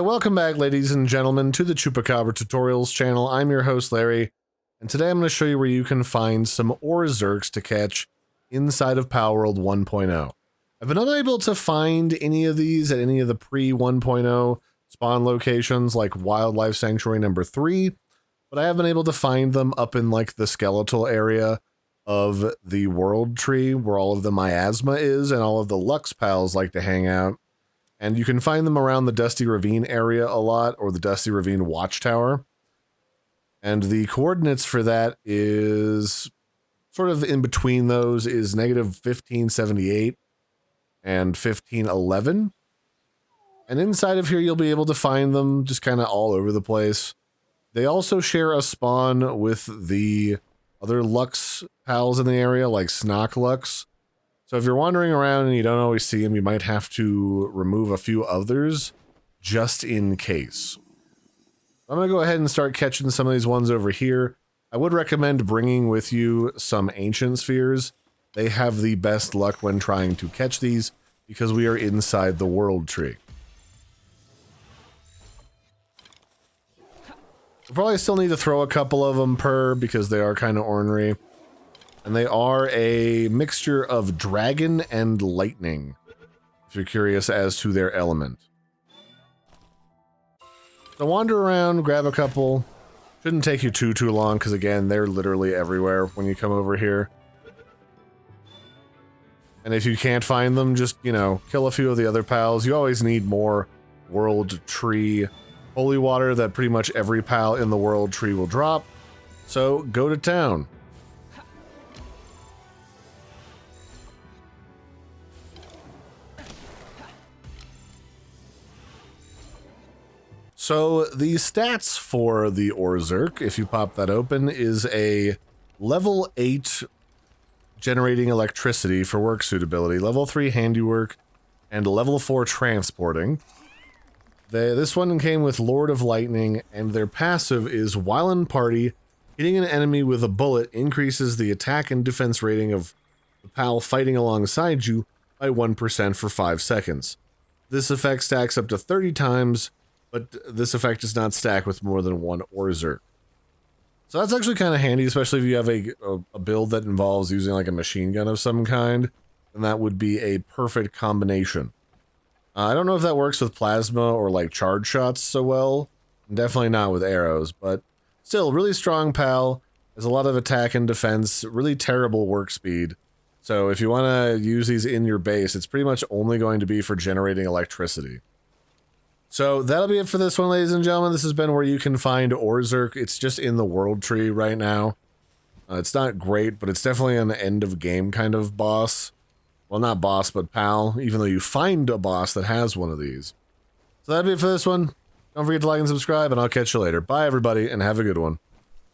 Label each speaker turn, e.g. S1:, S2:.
S1: Alright, welcome back ladies and gentlemen to the Chupacabra Tutorials channel. I'm your host Larry, and today I'm going to show you where you can find some Orserks to catch inside of Palworld 1.0. I've been unable to find any of these at any of the pre-1.0 spawn locations like Wildlife Sanctuary number 3, but I have been able to find them up in like the skeletal area of the World Tree where all of the miasma is and all of the Lux pals like to hang out. And you can find them around the Dusty Ravine area a lot, or the Dusty Ravine Watchtower. And the coordinates for that is sort of in between those is negative 1578 and 1511. And inside of here, you'll be able to find them just kind of all over the place. They also share a spawn with the other Lux pals in the area, like Snock Lux. So if you're wandering around and you don't always see them, you might have to remove a few others just in case. I'm going to go ahead and start catching some of these ones over here. I would recommend bringing with you some ancient spheres. They have the best luck when trying to catch these because we are inside the World Tree. We'll probably still need to throw a couple of them per because they are kind of ornery. And they are a mixture of dragon and lightning, if you're curious as to their element. So wander around, grab a couple. Shouldn't take you too long, because again, they're literally everywhere when you come over here. And if you can't find them, just, you know, kill a few of the other pals. You always need more World Tree holy water that pretty much every pal in the World Tree will drop. So go to town. So the stats for the Orserk, if you pop that open, is a level 8 generating electricity for work suitability, level 3 handiwork, and level 4 transporting. This one came with Lord of Lightning, and their passive is while in party, hitting an enemy with a bullet increases the attack and defense rating of the pal fighting alongside you by 1% for 5 seconds. This effect stacks up to 30 times, but this effect does not stack with more than one Orserk. So that's actually kind of handy, especially if you have a build that involves using like a machine gun of some kind, then that would be a perfect combination. I don't know if that works with plasma or like charge shots so well, definitely not with arrows, but still really strong pal, has a lot of attack and defense, really terrible work speed. So if you want to use these in your base, it's pretty much only going to be for generating electricity. So that'll be it for this one, ladies and gentlemen. This has been where you can find Orserk. It's just in the World Tree right now. It's not great, but it's definitely an end of game kind of boss. Well, not boss, but pal, even though you find a boss that has one of these. So that'll be it for this one. Don't forget to like and subscribe, and I'll catch you later. Bye, everybody, and have a good one.